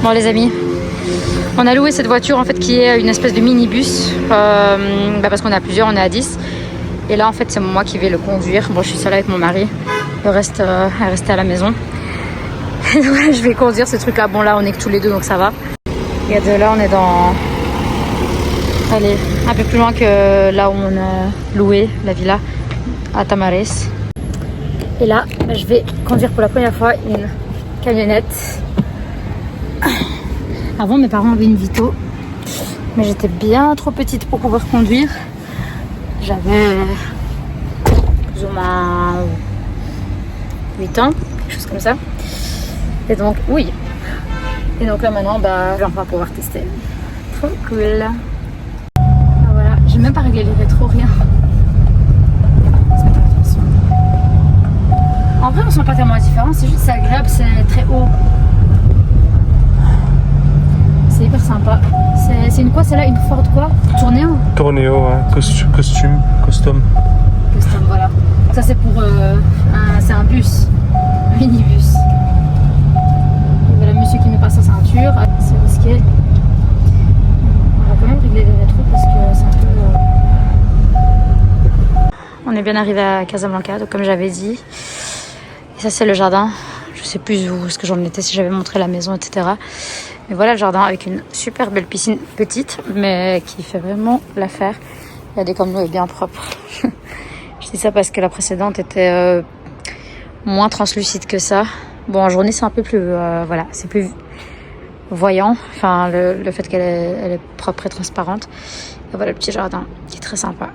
Bon les amis, on a loué cette voiture en fait qui est une espèce de minibus parce qu'on a plusieurs, on est à 10. Et là en fait c'est moi qui vais le conduire. Bon je suis seule avec mon mari, le reste est resté à la maison. Et donc là je vais conduire ce truc là. Bon là on est que tous les deux donc ça va. Et de là on est dans... Allez, un peu plus loin que là où on a loué la villa à Tamares. Et là je vais conduire pour la première fois une camionnette. Avant mes parents avaient une Vito, mais j'étais bien trop petite pour pouvoir conduire. J'avais plus ou moins 8 ans, quelque chose comme ça. Et donc oui. Et donc là maintenant je vais enfin pouvoir tester. Trop cool. Ah, voilà, j'ai même pas réglé les rétros, rien. En vrai on sent pas tellement la différence, c'est juste c'est agréable, c'est très haut. C'est hyper sympa. C'est une quoi celle-là? Une Ford quoi? Tourneo? Tourneo, ouais. Custom. Custom, voilà. Ça c'est pour c'est un bus, un minibus. Voilà monsieur qui met pas sa ceinture, c'est risqué. On va quand même régler les rétros parce que c'est un peu... On est bien arrivé à Casablanca, donc comme j'avais dit. Et ça c'est le jardin. Je sais plus où est-ce que j'en étais, si j'avais montré la maison, etc. Mais voilà le jardin avec une super belle piscine petite, mais qui fait vraiment l'affaire. Regardez comme l'eau est bien propre. Je dis ça parce que la précédente était moins translucide que ça. Bon, en journée c'est un peu plus, voilà, c'est plus voyant. Enfin, le fait qu'elle est propre et transparente. Et voilà le petit jardin qui est très sympa.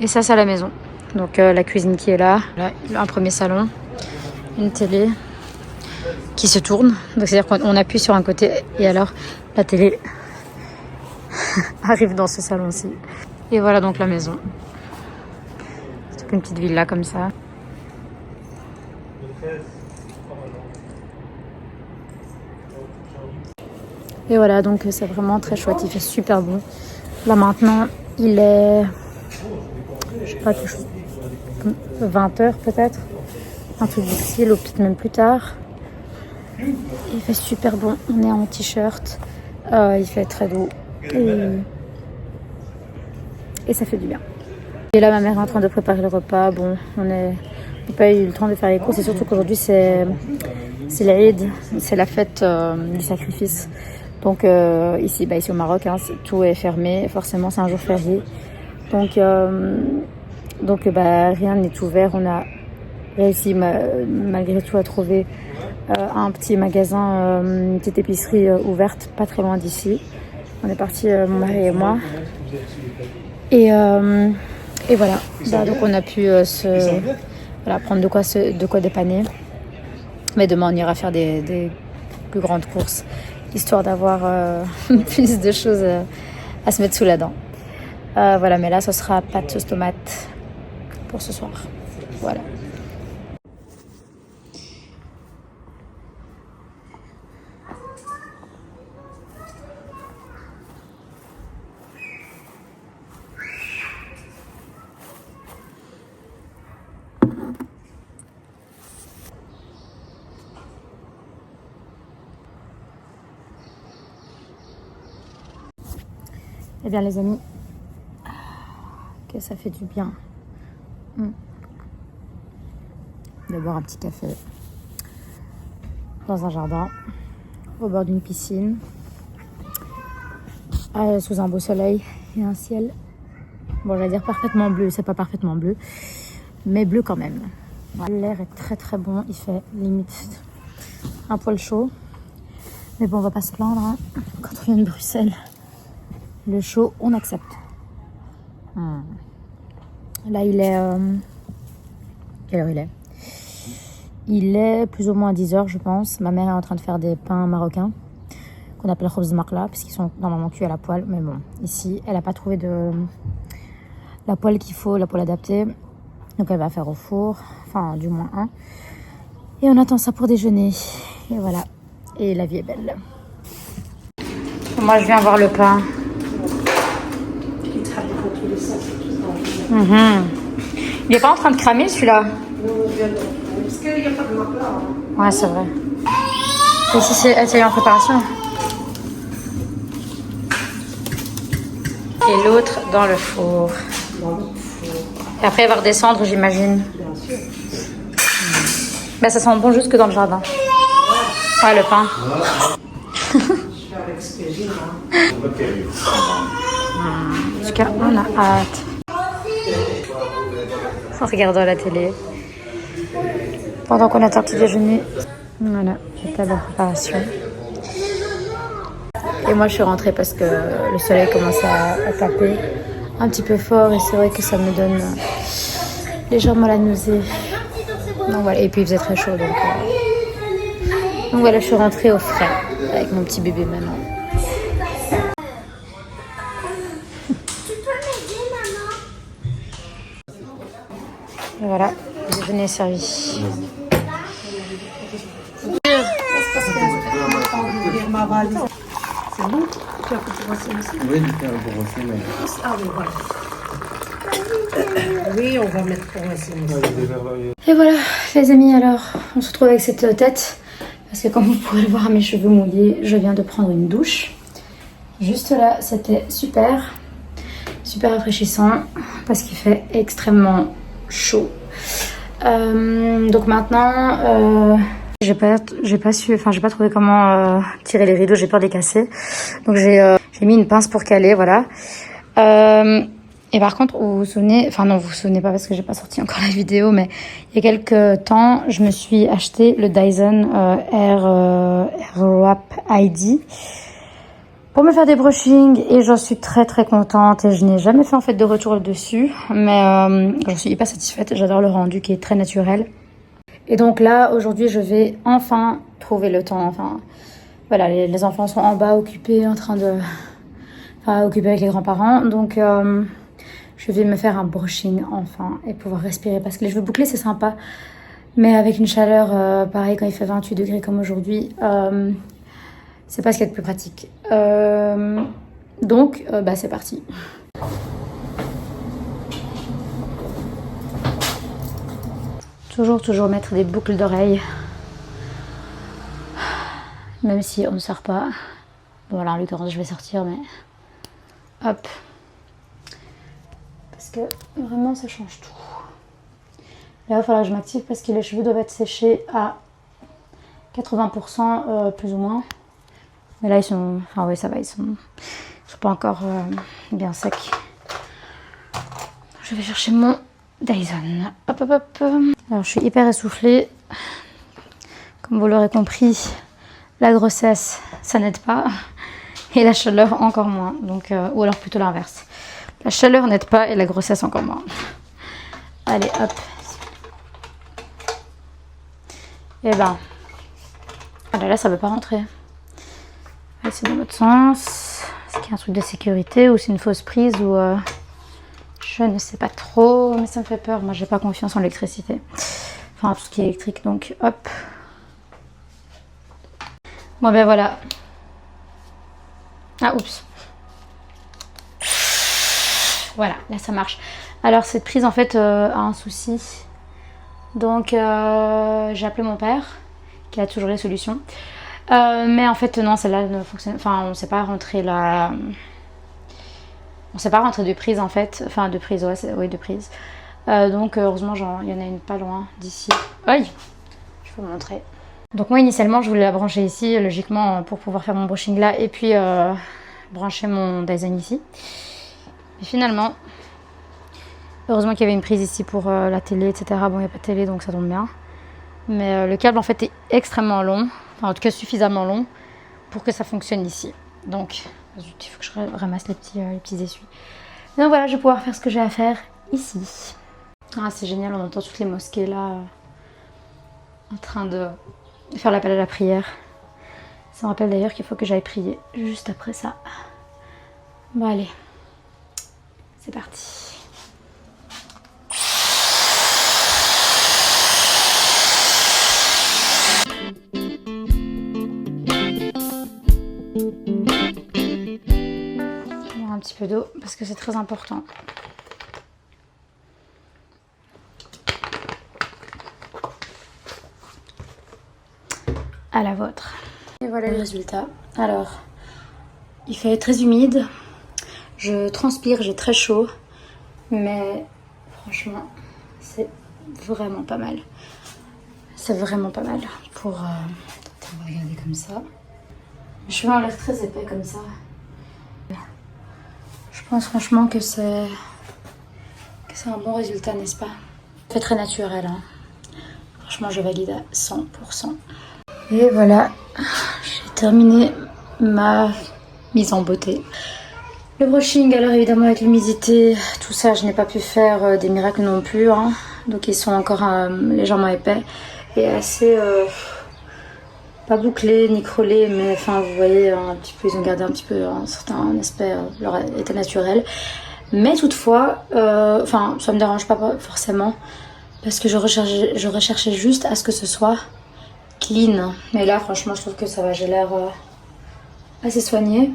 Et ça c'est la maison. Donc la cuisine qui est là, un premier salon, une télé qui se tourne. Donc c'est-à-dire qu'on appuie sur un côté et alors la télé arrive dans ce salon-ci. Et voilà donc la maison. C'est une petite villa comme ça. Et voilà donc c'est vraiment très chouette, il fait super bon. Là maintenant il est, je sais pas, quelque chose 20h peut-être, un truc difficile ou peut-être même plus tard. Il fait super bon, on est en t-shirt, il fait très doux et ça fait du bien. Et là ma mère est en train de préparer le repas. Bon, on n'a pas eu le temps de faire les courses et surtout qu'aujourd'hui c'est l'Aïd, c'est la fête du sacrifice. Donc ici au Maroc tout est fermé, forcément c'est un jour férié. Donc rien n'est ouvert. On a réussi malgré tout à trouver un petit magasin, une petite épicerie ouverte pas très loin d'ici. On est partis, mon mari et moi. Et voilà. Donc on a pu prendre de quoi dépanner. Mais demain on ira faire des plus grandes courses, histoire d'avoir plus de choses à se mettre sous la dent. Voilà, mais là ce sera pâte sauce tomate pour ce soir. Voilà. Eh bien les amis, que ça fait du bien de boire un petit café dans un jardin au bord d'une piscine sous un beau soleil et un ciel, bon j'allais dire parfaitement bleu, c'est pas parfaitement bleu mais bleu quand même. L'air est très très bon, il fait limite un poil chaud mais bon on va pas se plaindre hein. Quand on vient de Bruxelles, le chaud on accepte. Là il est quelle heure il est? Il est plus ou moins 10h je pense. Ma mère est en train de faire des pains marocains qu'on appelle khobz makla puisqu'ils sont normalement cuits à la poêle, mais bon ici elle n'a pas trouvé la poêle qu'il faut, la poêle adaptée, donc elle va faire au four, enfin du moins un, et on attend ça pour déjeuner. Et voilà, et la vie est belle. Moi je viens voir le pain. Il est pas en train de cramer celui-là? Parce qu'il n'y a pas de makla. Ouais, c'est vrai. Et si c'est en préparation. Et l'autre dans le four. Et après, il va redescendre, j'imagine. Bien sûr. Bah, ça sent bon jusque dans le jardin. Ouais, le pain. Je fais avec ce que j'ai, hein. En tout cas, on a hâte. En regardant la télé. Pendant qu'on attend le petit déjeuner. Voilà, la table en préparation. Et moi, je suis rentrée parce que le soleil commence à taper un petit peu fort. Et c'est vrai que ça me donne légèrement la nausée. Donc voilà. Et puis, il faisait très chaud. Donc voilà, je suis rentrée au frais avec mon petit bébé maintenant. Et voilà, le déjeuner est servi. C'est bon? Tu as fait brosser aussi? Oui, du pain pour brosser, mais... Ah oui, voilà. Oui, on va mettre pour brosser aussi. Et voilà, les amis, alors, on se retrouve avec cette tête. Parce que comme vous pouvez le voir, mes cheveux mouillés, je viens de prendre une douche. Juste là, c'était super. Super rafraîchissant. Parce qu'il fait extrêmement chaud. Donc maintenant... j'ai pas trouvé comment tirer les rideaux, j'ai peur de les casser. Donc j'ai mis une pince pour caler, voilà. Et par contre, vous vous souvenez, enfin non, vous vous souvenez pas parce que j'ai pas sorti encore la vidéo, mais il y a quelques temps, je me suis acheté le Dyson Airwrap ID pour me faire des brushings et j'en suis très très contente et je n'ai jamais fait en fait de retour dessus, mais j'en suis hyper satisfaite. J'adore le rendu qui est très naturel. Et donc là, aujourd'hui, je vais enfin trouver le temps. Enfin, voilà, les enfants sont en bas occupés, en train de... Enfin, occupés avec les grands-parents. Donc, je vais me faire un brushing enfin et pouvoir respirer. Parce que les cheveux bouclés, c'est sympa. Mais avec une chaleur, pareil, quand il fait 28 degrés comme aujourd'hui, c'est pas ce qu'il y a de plus pratique. Donc, bah, c'est parti. Toujours mettre des boucles d'oreilles. Même si on ne sort pas. Bon là en l'occurrence je vais sortir mais... Hop. Parce que vraiment ça change tout. Là il va falloir que je m'active parce que les cheveux doivent être séchés à 80% plus ou moins. Mais là ils sont... Enfin oui ça va, ils sont pas encore bien secs. Je vais chercher mon Dyson. Hop hop hop. Alors je suis hyper essoufflée. Comme vous l'aurez compris, la grossesse ça n'aide pas. Et la chaleur encore moins. Donc, ou alors plutôt l'inverse. La chaleur n'aide pas et la grossesse encore moins. Allez hop. Et ben. Ah là ça veut pas rentrer. Allez, c'est dans l'autre sens. Est-ce qu'il y a un truc de sécurité ou c'est une fausse prise ou... Je ne sais pas trop, mais ça me fait peur. Moi, j'ai pas confiance en l'électricité. Enfin, tout ce qui est électrique, donc hop. Bon, ben voilà. Ah, oups. Voilà, là, ça marche. Alors, cette prise, en fait, a un souci. Donc, j'ai appelé mon père, qui a toujours les solutions. Mais en fait, non, celle-là ne fonctionne... Enfin, on ne sait pas rentrer la... On ne sait pas rentrer de prise en fait, enfin de prise, ouais, oui de prise. Donc heureusement il y en a une pas loin d'ici. Aïe, je vais vous montrer. Donc moi initialement je voulais la brancher ici, logiquement pour pouvoir faire mon brushing là et puis brancher mon Dyson ici. Mais finalement, heureusement qu'il y avait une prise ici pour la télé, etc. Bon il n'y a pas de télé donc ça tombe bien. Mais le câble en fait est extrêmement long, enfin en tout cas suffisamment long pour que ça fonctionne ici. Donc... Il faut que je ramasse les petits essuies. Donc voilà, je vais pouvoir faire ce que j'ai à faire ici. Ah, c'est génial, on entend toutes les mosquées là en train de faire l'appel à la prière. Ça me rappelle d'ailleurs qu'il faut que j'aille prier juste après ça. Bon allez, c'est parti. Un petit peu d'eau parce que c'est très important. à la vôtre. Et voilà le résultat. Alors, il fait très humide, je transpire, j'ai très chaud, mais franchement, c'est vraiment pas mal. C'est vraiment pas mal pour... on va regarder comme ça. Je cheveux ont l'air très épais comme ça. Je pense franchement que c'est un bon résultat, n'est-ce pas? C'est très naturel, hein. Franchement, je valide à 100%. Et voilà, j'ai terminé ma mise en beauté. Le brushing, alors évidemment avec l'humidité, tout ça, je n'ai pas pu faire des miracles non plus, hein. Donc ils sont encore légèrement épais et assez pas bouclés ni crôlés, mais enfin vous voyez un petit peu, ils ont gardé un petit peu un certain aspect, leur état naturel. Mais toutefois, enfin ça me dérange pas forcément parce que je recherchais juste à ce que ce soit clean. Mais là franchement je trouve que ça va, j'ai l'air assez soignée.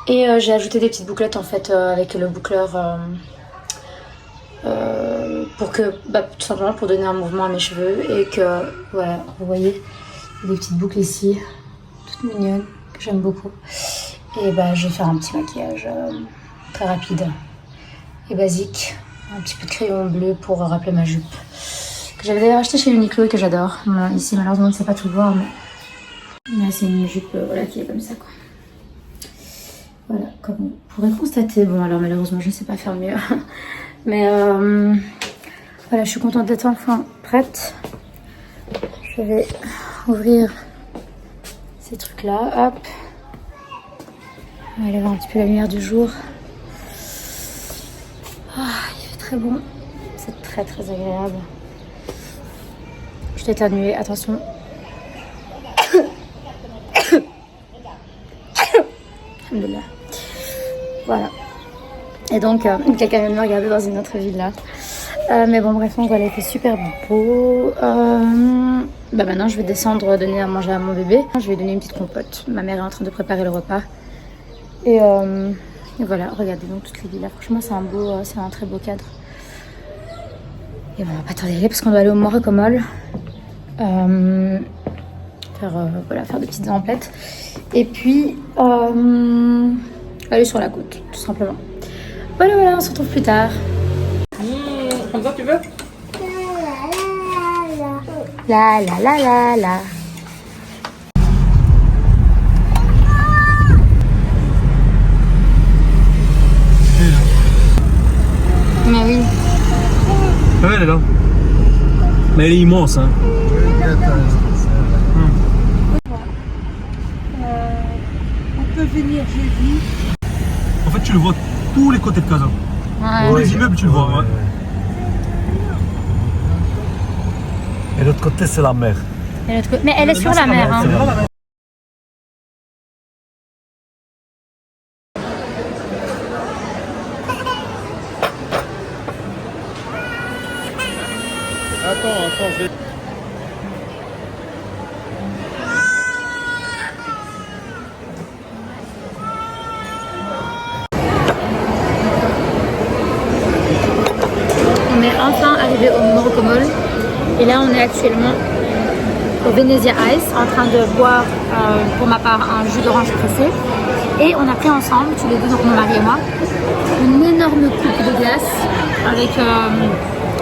Et j'ai ajouté des petites bouclettes en fait avec le boucleur pour que, tout simplement pour donner un mouvement à mes cheveux et que, voilà, vous voyez, il y a des petites boucles ici, toutes mignonnes, que j'aime beaucoup. Et je vais faire un petit maquillage très rapide et basique, un petit peu de crayon bleu pour rappeler ma jupe, que j'avais d'ailleurs acheté chez Uniqlo et que j'adore. Ici malheureusement on ne sait pas tout voir, mais c'est une jupe voilà, qui est comme ça quoi. Voilà, comme vous pourrez constater, bon alors malheureusement je ne sais pas faire mieux, mais voilà, je suis contente d'être enfin prête. Je vais ouvrir ces trucs là, hop, on va aller voir un petit peu la lumière du jour. Il fait très bon, c'est très très agréable. Je t'ai éternué, attention. Alhamdoulilah. Voilà. Et donc, quelqu'un vient de me regarder dans une autre ville là. Mais bon, bref, donc voilà, il fait super beau. Maintenant, je vais descendre donner à manger à mon bébé. Je vais donner une petite compote. Ma mère est en train de préparer le repas. Et voilà, regardez donc toutes les villes là. Franchement, c'est un très beau cadre. Et bon, on va pas tarder parce qu'on doit aller au Morocomol. Faire des petites emplettes. Et puis, aller sur la côte, tout simplement. Voilà, on se retrouve plus tard. Comme ça, tu veux? La la la la la. Mais oui. Ouais, elle est là. Mais elle est immense, hein. On peut venir jeudi. En fait, tu le vois tous les côtés de Casa. Ouais. Tous les immeubles, tu le vois. Ouais. Et l'autre côté, c'est la mer. Mais elle est sur la mer. Hein. Attends, je vais... On est enfin arrivé au Morocomol. Et là, on est actuellement au Venezia Ice en train de boire, pour ma part, un jus d'orange pressé. Et on a pris ensemble, tous les deux, donc mon mari et moi, une énorme coupe de glace avec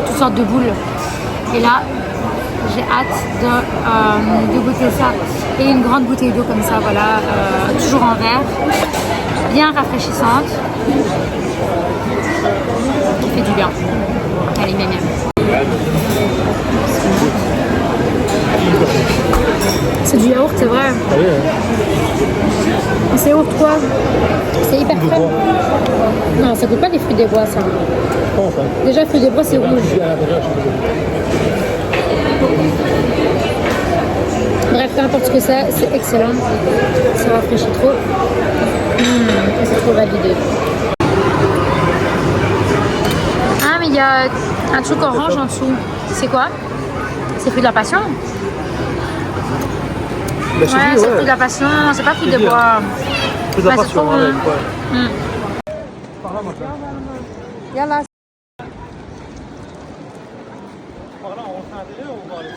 toutes sortes de boules. Et là, j'ai hâte de goûter ça. Et une grande bouteille d'eau comme ça, voilà, toujours en verre, bien rafraîchissante, qui fait du bien. Allez, miam miam. C'est du yaourt, c'est vrai. C'est yaourt quoi? C'est hyper frais. Non, ça goûte pas des fruits des bois, ça. Déjà, fruits des bois, c'est rouge. Bref, peu importe ce que c'est excellent. Ça rafraîchit trop. Et c'est trop validé. Ah, mais il y a un truc orange en dessous. C'est quoi? C'est fruit de la passion? Ouais, c'est fruit de la passion, c'est pas fruit des bois. Fruit de la passion, trop... ouais. Yalla. Par là, on rentre à l'intérieur ou on va aller?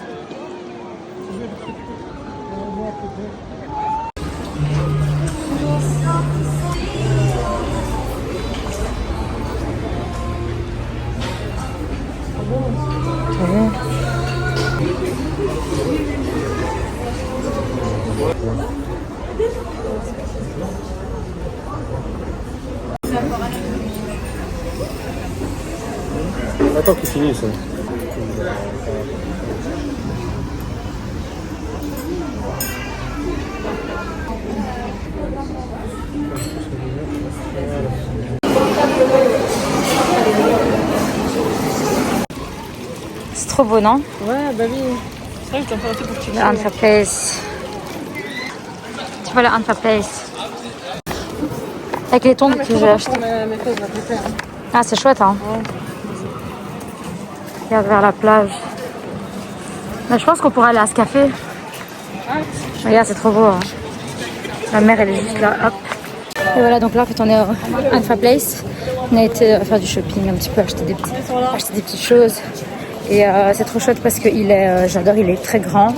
Attends qu'il finisse. C'est trop beau, non? Ouais, bah oui. C'est vrai que je t'en fais un peu pour que tu Le Antwerp Place. Tu vois le Antwerp Place? Avec les tongs que j'ai achetés. mes fesses, je vais faire. Ah, c'est chouette, hein? Ouais. Regarde vers la plage. Mais je pense qu'on pourrait aller à ce café. Regarde, c'est trop beau. Hein. La mer, elle est juste là. Hop. Et voilà, donc là, en fait, on est au Antwerp Place. On a été faire du shopping un petit peu, acheter des petites choses. Et c'est trop chouette parce qu'il est, j'adore, il est très grand,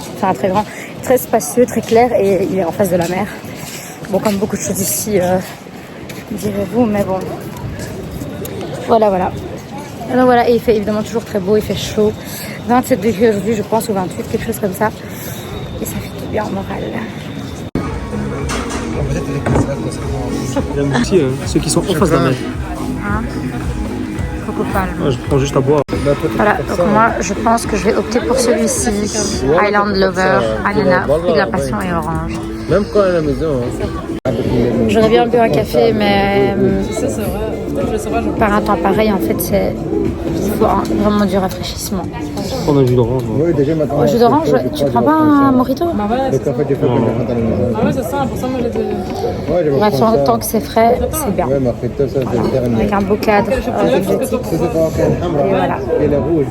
très spacieux, très clair et il est en face de la mer. Bon, comme beaucoup de choses ici, direz-vous, mais bon. Voilà. Alors voilà, et il fait évidemment toujours très beau, il fait chaud. 27 degrés aujourd'hui, je pense, ou 28, quelque chose comme ça. Et ça fait tout bien au moral. Il y a aussi ceux qui sont en face de la mer. Hein? Coco Palm. Ouais, je prends juste à boire. Voilà, donc moi je pense que je vais opter pour celui-ci. Island Lover, ananas, fruit de la passion et orange. Même quand elle est à la maison. J'aurais bien bu un café, mais Ça, c'est vrai. Je le saurais, par un temps pareil, en fait, il faut vraiment du rafraîchissement. On a jus d'orange. Oui, déjà maintenant. Au jus d'orange, tu prends pas un mojito? Bah ouais, Donc en fait, j'ai fait comme le à la maison. ah ouais, c'est ça. Pour ça, moi, j'étais... Ouais, j'ai Bref, tant que c'est frais, c'est bien. Ouais, ma friteuse, ça, c'est le dernier. Avec un beau cadre exotique. Ça, c'est pas un hamra. Et voilà. Et la rouge.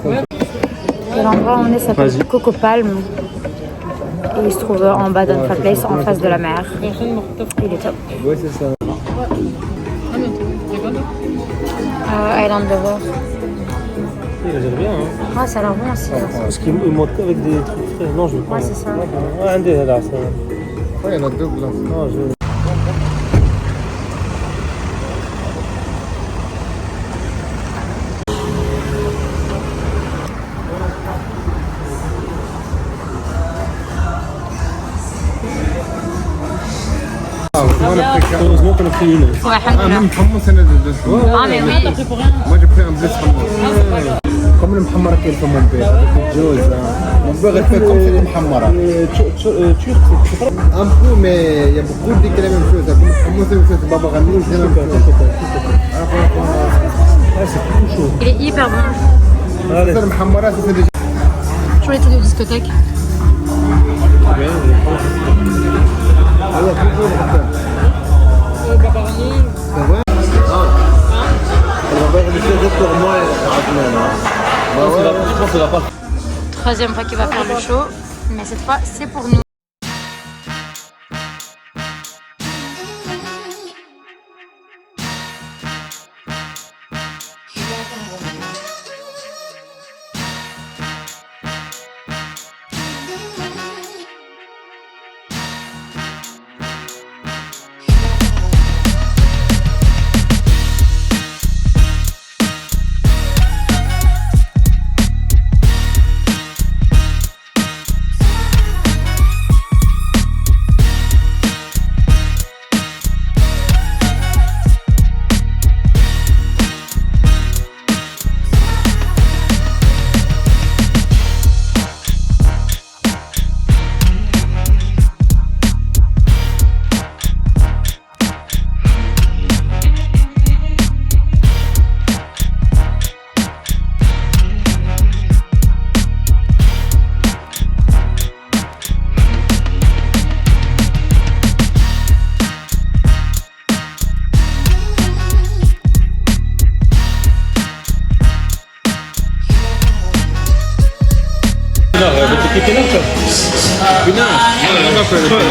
Et l'endroit où on est s'appelle Vas-y. Coco Palm. Et il se trouve en bas d'Antwerp Place, en face de la mer. Il est top. Oui, c'est ça. À bientôt. C'est quoi, toi? Island Lover. Il gère bien. Hein. Ah, ça a l'air bon aussi. Là. Parce qu'il monte qu'avec des trucs frais. Non, je veux pas. Ouais, c'est ça. Ouais, un des là. Ça... Ouais, il y en a deux blancs. Non, je... Heureusement qu'on a pris une. Ouais, alhamdoulilah. محمص انا Ah, mais oui. T'as pris pour rien? moi j'ai pris un bleu حمص comme le محمره كاين في mon père الجوز mon père il fait comme c'est محمره Turc, un peu mais il y a beaucoup de la même chose comme حمص c'est baba غنوج c'est la même chose c'est plus chaud. Il est hyper bon. Allez. c'est محمره c'est déjà Toujours été de discothèque. alors Baba Rani. c'est vrai on va faire des pour moi Je pense que ça va pas. Troisième fois qu'il va faire le show. Mais cette fois, c'est pour nous.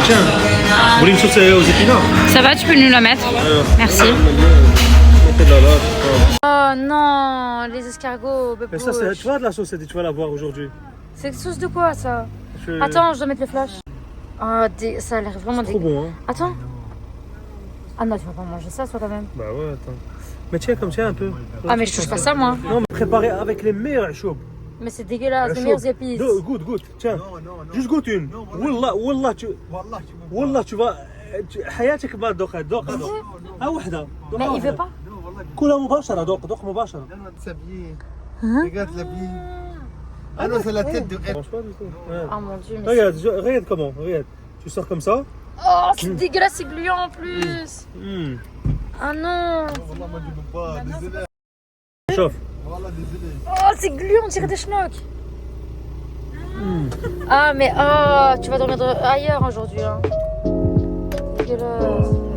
Tiens, vous voulez une sauce aux épinards? Ça va, tu peux nous la mettre? Merci. Oh non, les escargots, Mais ça, c'est, tu vois de la sauce, tu vas la voir aujourd'hui. C'est sauce de quoi ça? Je... Attends, je dois mettre le flash. Oh, ça a l'air vraiment Trop dégueu. bon, hein. Attends. Ah non, tu vas pas manger ça, toi, quand même. Bah ouais, attends. Mais tiens, comme tiens un peu. Ah, mais je touche pas ça, moi. Non, mais préparé avec les meilleurs chauds. Mais c'est dégueulasse, les meilleures épices. Goûte, tiens. Non, non, non. Juste goûte une. Non, Wallah, tu والله tu peux pas. حياتك ما دوقها دوق ها وحده Mais il veut pas. Non, والله. كلها مباشره دوق مباشره Non, non, c'est bien. Hein? Regarde la vie. Ah non, c'est la tête de. Mange pas du tout. Ouais. Oh mon dieu, mais Regarde comment, regarde. Tu sors comme ça. oh, c'est dégueulasse, c'est gluant en plus. Hmm. Ah non. والله ما جيب pas. Désolé. Chauffe. والله désolé. Oh, c'est gluant, on dirait des schnocks. Ah, mais oh, tu vas dormir ailleurs aujourd'hui. Hein. Dégueulasse.